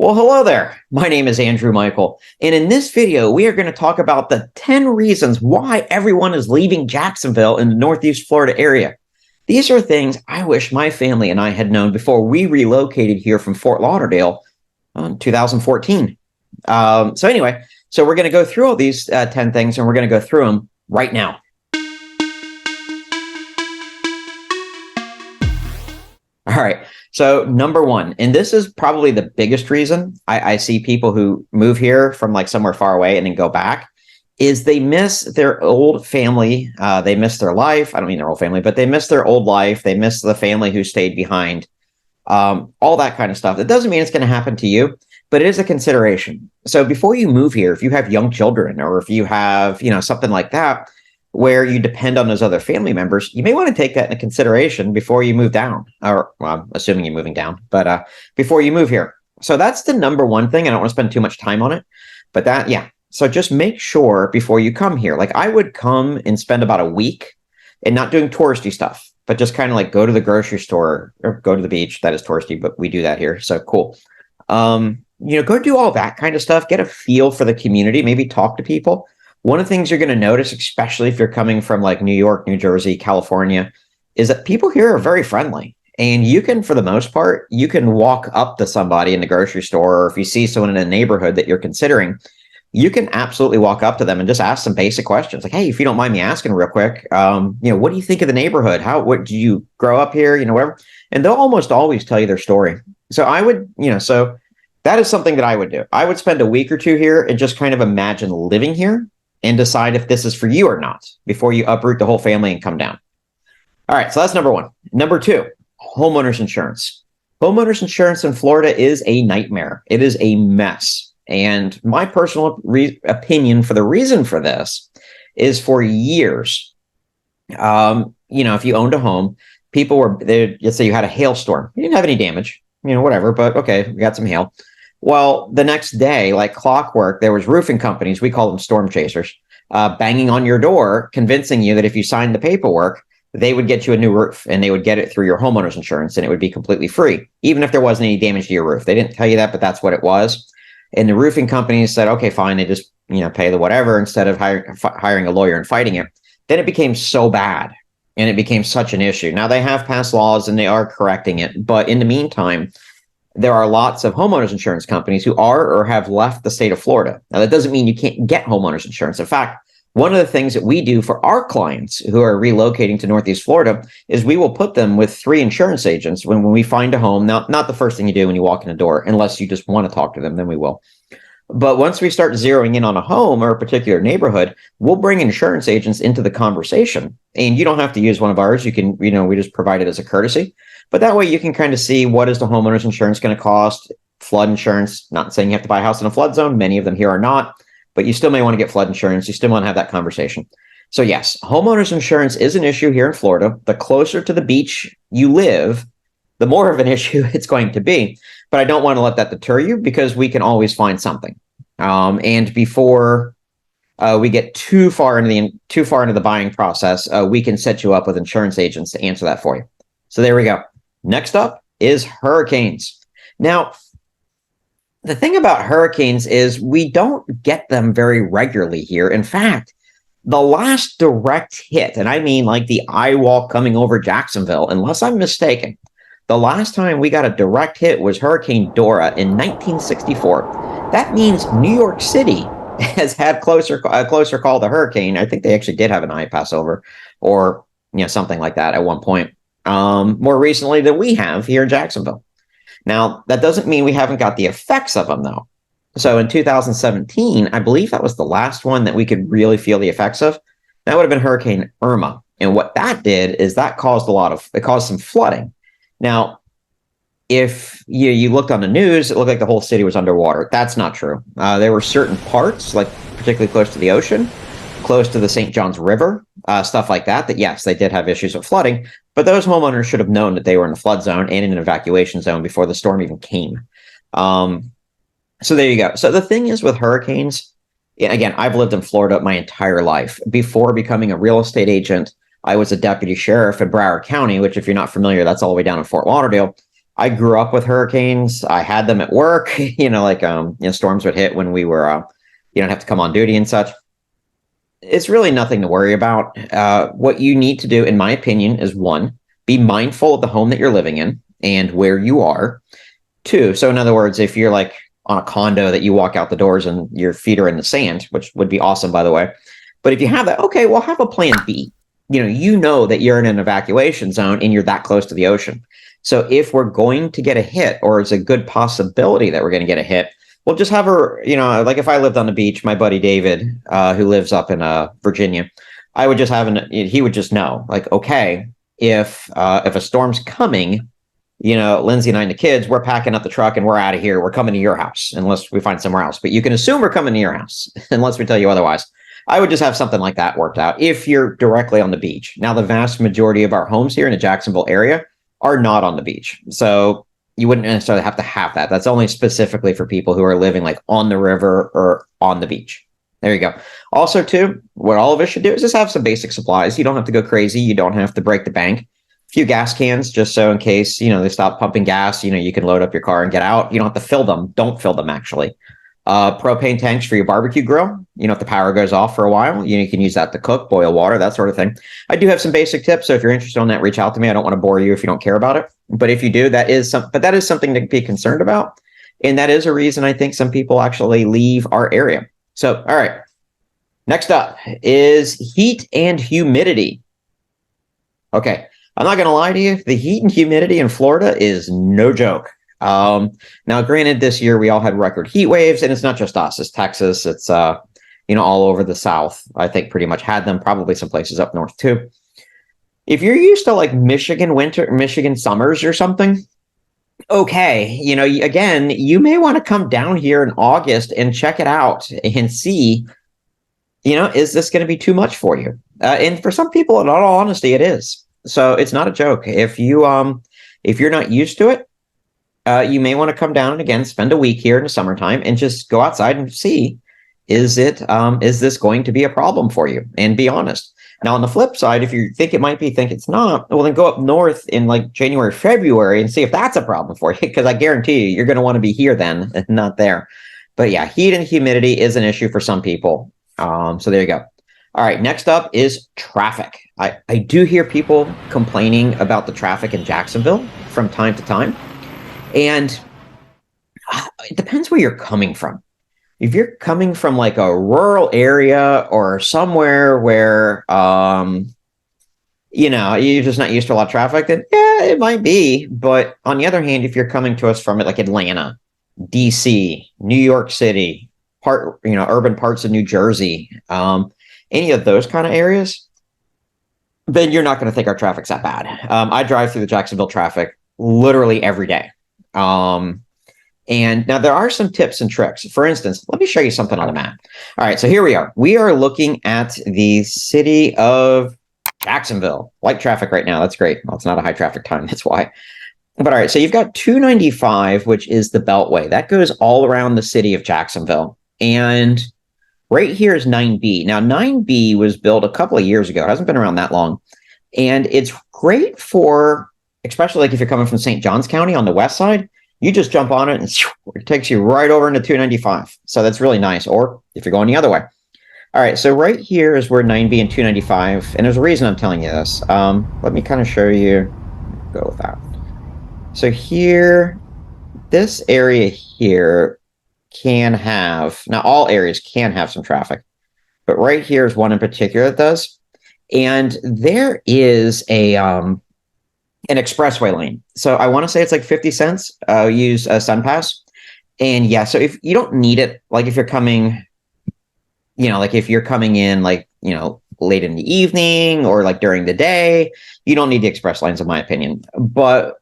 Well, hello there. My name is Andrew Michael, and in this video, we are going to talk about the 10 reasons why everyone is leaving Jacksonville in the Northeast Florida area. These are things I wish my family and I had known before we relocated here from Fort Lauderdale in 2014. So we're going to go through all these 10 things, and we're going to go through them right now. All right. So number one, and this is probably the biggest reason I see people who move here from like somewhere far away and then go back, is they miss their old family. They miss their life. I don't mean their old family, but they miss their old life. They miss the family who stayed behind, all that kind of stuff. That doesn't mean it's going to happen to you, but it is a consideration. So before you move here, if you have young children or if you have, something like that, where you depend on those other family members, you may want to take that into consideration before you move down, or well, I'm assuming you're moving down, but before you move here. So that's the number one thing. I don't want to spend too much time on it, but so just make sure before you come here. Like I would come and spend about a week and not doing touristy stuff, but just kind of like go to the grocery store or go to the beach. That is touristy, but we do that here. So cool. Go do all that kind of stuff, get a feel for the community, maybe talk to people. One of the things you're going to notice, especially if you're coming from like New York, New Jersey, California, is that people here are very friendly. And you can, for the most part, you can walk up to somebody in the grocery store, or if you see someone in a neighborhood that you're considering, you can absolutely walk up to them and just ask some basic questions. Like, hey, if you don't mind me asking real quick, what do you think of the neighborhood? What do you grow up here? Whatever. And they'll almost always tell you their story. So I would, so that is something that I would do. I would spend a week or two here and just kind of imagine living here and decide if this is for you or not before you uproot the whole family and come down. All right, so that's number one. Number two, homeowners insurance. Homeowners insurance in Florida is a nightmare. It is a mess. And my personal opinion for the reason for this is for years, if you owned a home, people were there. Let's say you had a hailstorm. You didn't have any damage, whatever, but okay, we got some hail. Well, the next day, like clockwork, there was roofing companies, we call them storm chasers, banging on your door, convincing you that if you signed the paperwork, they would get you a new roof and they would get it through your homeowner's insurance and it would be completely free, even if there wasn't any damage to your roof. They didn't tell you that, but that's what it was. And the roofing companies said, okay, fine, they just, pay the whatever instead of hiring a lawyer and fighting it. Then it became so bad and it became such an issue. Now they have passed laws and they are correcting it. But in the meantime, there are lots of homeowners insurance companies who are or have left the state of Florida. Now, that doesn't mean you can't get homeowners insurance. In fact, one of the things that we do for our clients who are relocating to Northeast Florida is we will put them with 3 insurance agents when we find a home. Now, not the first thing you do when you walk in the door, unless you just want to talk to them, then we will. But once we start zeroing in on a home or a particular neighborhood, we'll bring insurance agents into the conversation. And you don't have to use one of ours. You can, we just provide it as a courtesy. But that way you can kind of see what is the homeowner's insurance going to cost, flood insurance, not saying you have to buy a house in a flood zone. Many of them here are not, but you still may want to get flood insurance. You still want to have that conversation. So yes, homeowner's insurance is an issue here in Florida. The closer to the beach you live, the more of an issue it's going to be. But I don't want to let that deter you because we can always find something. And before we get too far into the buying process, we can set you up with insurance agents to answer that for you. So there we go. Next up is hurricanes. Now, the thing about hurricanes is we don't get them very regularly here. In fact, the last direct hit, and I mean like the eye wall coming over Jacksonville, unless I'm mistaken, the last time we got a direct hit was Hurricane Dora in 1964. That means New York City has had a closer call to hurricane. I think they actually did have an eye pass over or something like that at one point. More recently than we have here in Jacksonville. Now, that doesn't mean we haven't got the effects of them, though. So in 2017, I believe that was the last one that we could really feel the effects of. That would have been Hurricane Irma. And what that did is that caused some flooding. Now, if you looked on the news, it looked like the whole city was underwater. That's not true. There were certain parts, like particularly close to the ocean, close to the St. Johns River, stuff like that, yes, they did have issues with flooding, but those homeowners should have known that they were in a flood zone and in an evacuation zone before the storm even came. So there you go. So the thing is with hurricanes, again, I've lived in Florida my entire life. Before becoming a real estate agent, I was a deputy sheriff in Broward County, which if you're not familiar, that's all the way down in Fort Lauderdale. I grew up with hurricanes. I had them at work. Storms would hit when we were, you don't have to come on duty and such. It's really nothing to worry about. What you need to do, in my opinion, is one, be mindful of the home that you're living in and where you are. Two, so in other words, if you're like on a condo that you walk out the doors and your feet are in the sand, which would be awesome, by the way. But if you have that, okay, well, have a plan B. You know that you're in an evacuation zone and you're that close to the ocean. So if we're going to get a hit, or it's a good possibility that we're going to get a hit, we'll just have her, like if I lived on the beach, my buddy David, who lives up in Virginia, I would just he would just know, like, okay, if a storm's coming, Lindsay and I and the kids, we're packing up the truck and we're out of here. We're coming to your house unless we find somewhere else. But you can assume we're coming to your house unless we tell you otherwise. I would just have something like that worked out if you're directly on the beach. Now, the vast majority of our homes here in the Jacksonville area are not on the beach. So you wouldn't necessarily have to have that. That's only specifically for people who are living like on the river or on the beach. There you go. Also, too, what all of us should do is just have some basic supplies. You don't have to go crazy. You don't have to break the bank. A few gas cans, just so in case, they stop pumping gas, you can load up your car and get out. You don't have to fill them. Don't fill them, actually. Propane tanks for your barbecue grill. If the power goes off for a while, you can use that to cook, boil water, that sort of thing. I do have some basic tips. So if you're interested in that, reach out to me. I don't want to bore you if you don't care about it. But if you do, that is something to be concerned about. And that is a reason I think some people actually leave our area. So, all right. Next up is heat and humidity. Okay. I'm not going to lie to you. The heat and humidity in Florida is no joke. Now, granted, this year we all had record heat waves, and it's not just us. It's Texas. It's, all over the South. I think pretty much had them, probably some places up north too. If you're used to like Michigan summers or something, okay, again, you may want to come down here in August and check it out and see, is this going to be too much for you? And for some people, in all honesty, it is. So it's not a joke. If you're not used to it, you may want to come down and again spend a week here in the summertime and just go outside and see, is this going to be a problem for you? And be honest. Now, on the flip side, if you think it might be, think it's not, well, then go up north in like January, February and see if that's a problem for you. Because I guarantee you're going to want to be here then and not there. But yeah, heat and humidity is an issue for some people. So there you go. All right, next up is traffic. I do hear people complaining about the traffic in Jacksonville from time to time. And it depends where you're coming from. If you're coming from like a rural area or somewhere where, you're just not used to a lot of traffic, then yeah, it might be. But on the other hand, if you're coming to us from like Atlanta, DC, New York City, urban parts of New Jersey, any of those kind of areas, then you're not going to think our traffic's that bad. I drive through the Jacksonville traffic literally every day. And now there are some tips and tricks. For instance, let me show you something on the map. All right, so here we are. We are looking at the city of Jacksonville. Light traffic right now. That's great. Well, it's not a high traffic time. That's why. But all right, so you've got 295, which is the Beltway. That goes all around the city of Jacksonville. And right here is 9B. Now, 9B was built a couple of years ago. It hasn't been around that long. And it's great for, especially like if you're coming from St. Johns County on the west side, you just jump on it and it takes you right over into 295. So that's really nice. Or if you're going the other way. All right, so right here is where 9B and 295, and there's a reason I'm telling you this. Let me kind of show you, go with that. So here, this area here can have, now all areas can have some traffic, but right here is one in particular that does. And there is an expressway lane. So I want to say it's like 50 cents. Use a SunPass. And yeah, so if you don't need it, like if you're coming, like if you're coming in like, late in the evening or like during the day, you don't need the express lanes in my opinion. But,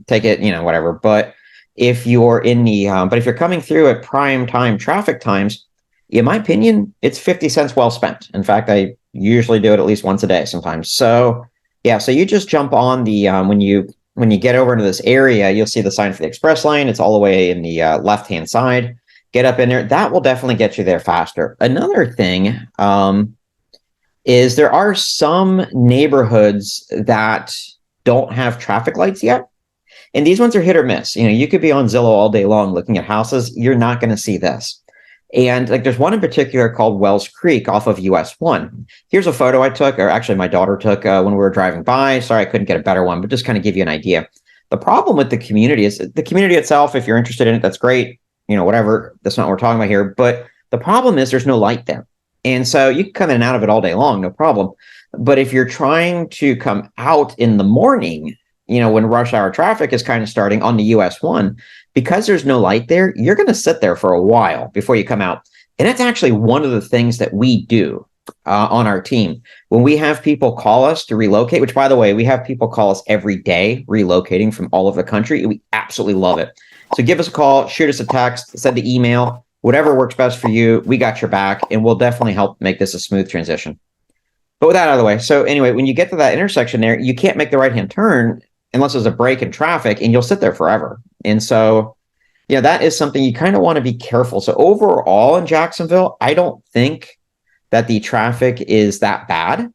take it, whatever. But if you're in the, but if you're coming through at prime time traffic times, in my opinion, it's 50 cents well spent. In fact, I usually do it at least once a day sometimes. So yeah, so you just jump on the, when you get over into this area, you'll see the sign for the express lane. It's all the way in the left-hand side. Get up in there. That will definitely get you there faster. Another thing is there are some neighborhoods that don't have traffic lights yet. And these ones are hit or miss. You could be on Zillow all day long looking at houses. You're not going to see this. And like there's one in particular called Wells Creek off of US 1. Here's a photo I took, or actually my daughter took when we were driving by. Sorry, I couldn't get a better one, but just kind of give you an idea. The problem with the community is the community itself, if you're interested in it, that's great. Whatever, that's not what we're talking about here. But the problem is there's no light there. And so you can come in and out of it all day long, no problem. But if you're trying to come out in the morning, when rush hour traffic is kind of starting on the US 1, because there's no light there, you're going to sit there for a while before you come out. And that's actually one of the things that we do on our team. When we have people call us to relocate, which by the way, we have people call us every day relocating from all over the country. We absolutely love it. So give us a call, shoot us a text, send an email, whatever works best for you. We got your back, and we'll definitely help make this a smooth transition. But with that out of the way, so anyway, when you get to that intersection there, you can't make the right-hand turn unless there's a break in traffic, and you'll sit there forever. And so, that is something you kind of want to be careful. So overall in Jacksonville, I don't think that the traffic is that bad,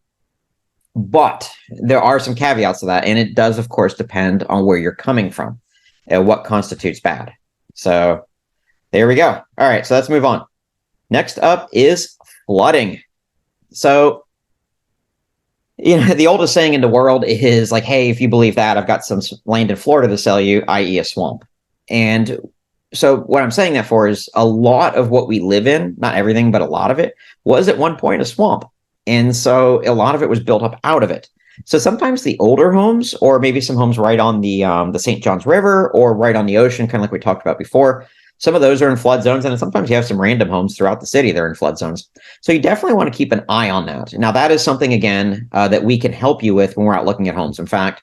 but there are some caveats to that. And it does, of course, depend on where you're coming from and what constitutes bad. So there we go. All right, so let's move on. Next up is flooding. So, the oldest saying in the world is like, hey, if you believe that, I've got some land in Florida to sell you, i.e. a swamp. And so what I'm saying that for is a lot of what we live in, not everything, but a lot of it was at one point a swamp. And so a lot of it was built up out of it. So sometimes the older homes, or maybe some homes right on the St. Johns River or right on the ocean, kind of like we talked about before, some of those are in flood zones, and sometimes you have some random homes throughout the city that are in flood zones. So you definitely want to keep an eye on that. Now, that is something, again, that we can help you with when we're out looking at homes. In fact,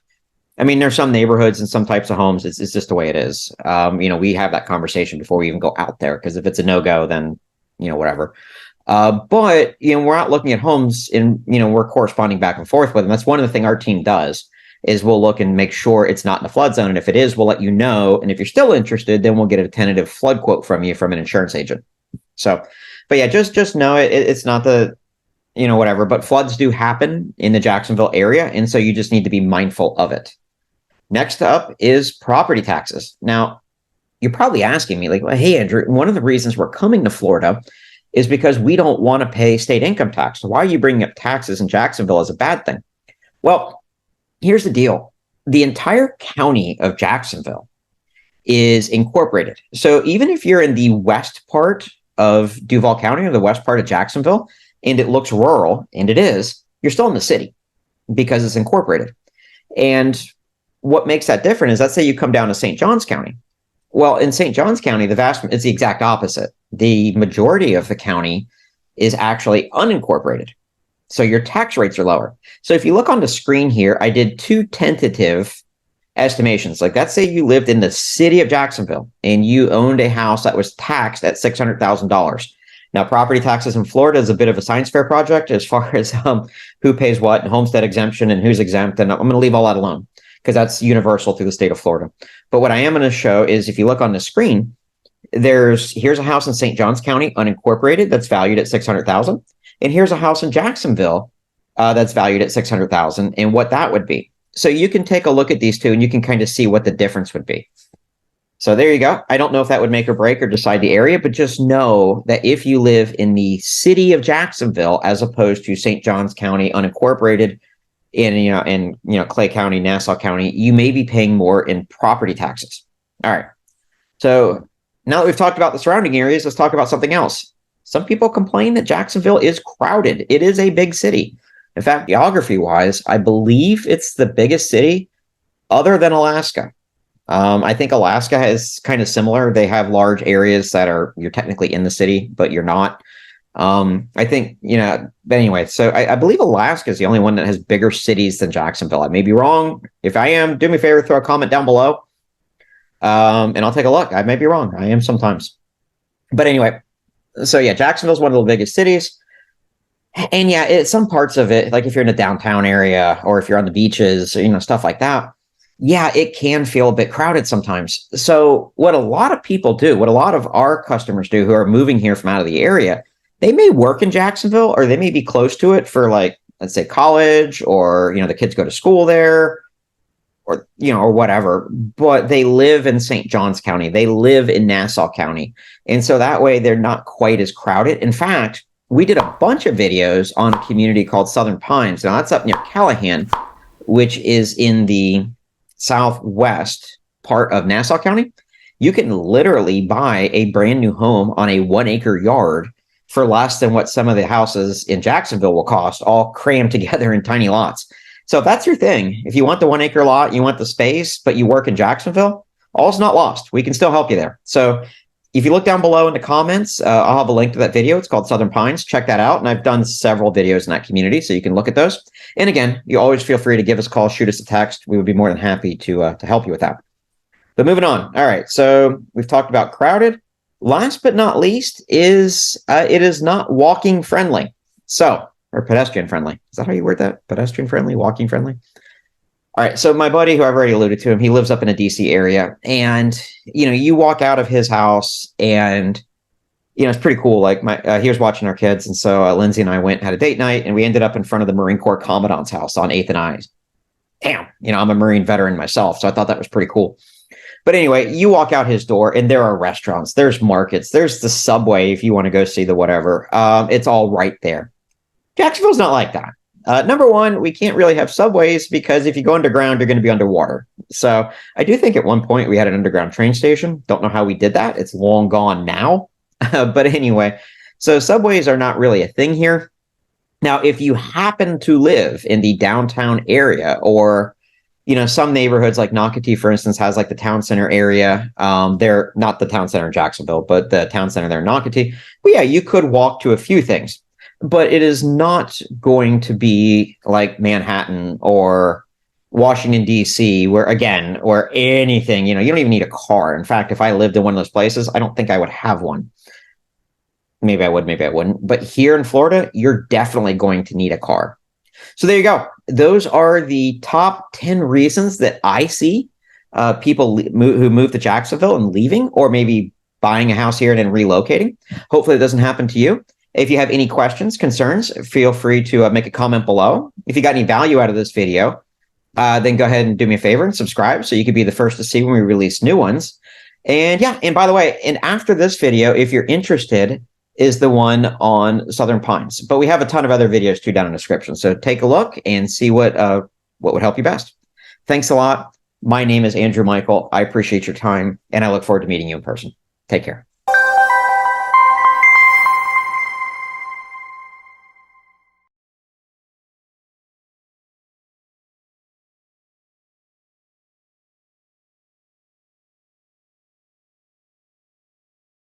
there's some neighborhoods and some types of homes, it's just the way it is. We have that conversation before we even go out there, because if it's a no-go, then, whatever. But, we're out looking at homes and, we're corresponding back and forth with them. That's one of the things our team does, is we'll look and make sure it's not in a flood zone. And if it is, we'll let you know. And if you're still interested, then we'll get a tentative flood quote from you from an insurance agent. So, but yeah, just know it's not the, whatever, but floods do happen in the Jacksonville area. And so you just need to be mindful of it. Next up is property taxes. Now, you're probably asking me like, well, hey, Andrew, one of the reasons we're coming to Florida is because we don't want to pay state income tax. So why are you bringing up taxes in Jacksonville as a bad thing? Well, here's the deal. The entire county of Jacksonville is incorporated. So even if you're in the west part of Duval County or the west part of Jacksonville, and it looks rural, and it is, you're still in the city because it's incorporated. And what makes that different is, let's say you come down to St. Johns County. Well, in St. Johns County, it's the exact opposite. The majority of the county is actually unincorporated. So your tax rates are lower. So if you look on the screen here, I did two tentative estimations. Like, let's say you lived in the city of Jacksonville and you owned a house that was taxed at $600,000. Now, property taxes in Florida is a bit of a science fair project as far as who pays what and homestead exemption and who's exempt. And I'm going to leave all that alone because that's universal through the state of Florida. But what I am going to show is, if you look on the screen, here's a house in St. Johns County, unincorporated, that's valued at $600,000. And here's a house in Jacksonville that's valued at $600,000 and what that would be. So you can take a look at these two and you can kind of see what the difference would be. So there you go. I don't know if that would make or break or decide the area, but just know that if you live in the city of Jacksonville as opposed to St. Johns County, unincorporated, in Clay County, Nassau County, you may be paying more in property taxes. All right. So now that we've talked about the surrounding areas, let's talk about something else. Some people complain that Jacksonville is crowded. It is a big city. In fact, geography-wise, I believe it's the biggest city other than Alaska. I think Alaska is kind of similar. They have large areas that you're technically in the city, but you're not. I think, but anyway, so I believe Alaska is the only one that has bigger cities than Jacksonville. I may be wrong. If I am, do me a favor, throw a comment down below. And I'll take a look. I may be wrong. I am sometimes. But anyway, so yeah, Jacksonville's one of the biggest cities. And yeah, some parts of it, like if you're in a downtown area or if you're on the beaches, stuff like that, yeah, it can feel a bit crowded sometimes. So what a lot of people do, what a lot of our customers do who are moving here from out of the area, they may work in Jacksonville or they may be close to it for, like, let's say college, or, the kids go to school there, or, or whatever, but they live in St. Johns County. They live in Nassau County. And so that way they're not quite as crowded. In fact, we did a bunch of videos on a community called Southern Pines. Now that's up near Callahan, which is in the southwest part of Nassau County. You can literally buy a brand new home on a 1 acre yard for less than what some of the houses in Jacksonville will cost, all crammed together in tiny lots. So if that's your thing, if you want the 1 acre lot, you want the space, but you work in Jacksonville, all's not lost. We can still help you there. So if you look down below in the comments, I'll have a link to that video. It's called Southern Pines. Check that out. And I've done several videos in that community, so you can look at those. And again, you always feel free to give us a call, shoot us a text. We would be more than happy to help you with that. But moving on. All right. So we've talked about crowded. Last but not least is it is not walking friendly. So, or pedestrian friendly. Is that how you word that? Pedestrian friendly, walking friendly? All right. So my buddy, who I've already alluded to him, he lives up in a DC area. And, you walk out of his house and, it's pretty cool. Like he was watching our kids. And so Lindsay and I went and had a date night, and we ended up in front of the Marine Corps Commandant's house on 8th and I. Damn, I'm a Marine veteran myself. So I thought that was pretty cool. But anyway, you walk out his door and there are restaurants, there's markets, there's the subway if you want to go see the whatever. It's all right there. Jacksonville's not like that. Number one, we can't really have subways because if you go underground, you're going to be underwater. So I do think at one point we had an underground train station. Don't know how we did that. It's long gone now. But anyway, so subways are not really a thing here. Now, if you happen to live in the downtown area, or some neighborhoods like Nocatee, for instance, has like the town center area. They're not the town center in Jacksonville, but the town center there in Nocatee. Well, yeah, you could walk to a few things, but it is not going to be like Manhattan or Washington, D.C., where anything, you don't even need a car. In fact, if I lived in one of those places, I don't think I would have one. Maybe I would, maybe I wouldn't. But here in Florida, you're definitely going to need a car. So there you go. Those are the top 10 reasons that I see people who move to Jacksonville and leaving, or maybe buying a house here and then relocating. Hopefully it doesn't happen to you. If you have any questions, concerns, feel free to make a comment below. If you got any value out of this video, then go ahead and do me a favor and subscribe so you can be the first to see when we release new ones. And yeah, and by the way, and after this video, if you're interested, is the one on Southern Pines. But we have a ton of other videos too down in the description. So take a look and see what would help you best. Thanks a lot. My name is Andrew Michael. I appreciate your time, and I look forward to meeting you in person. Take care.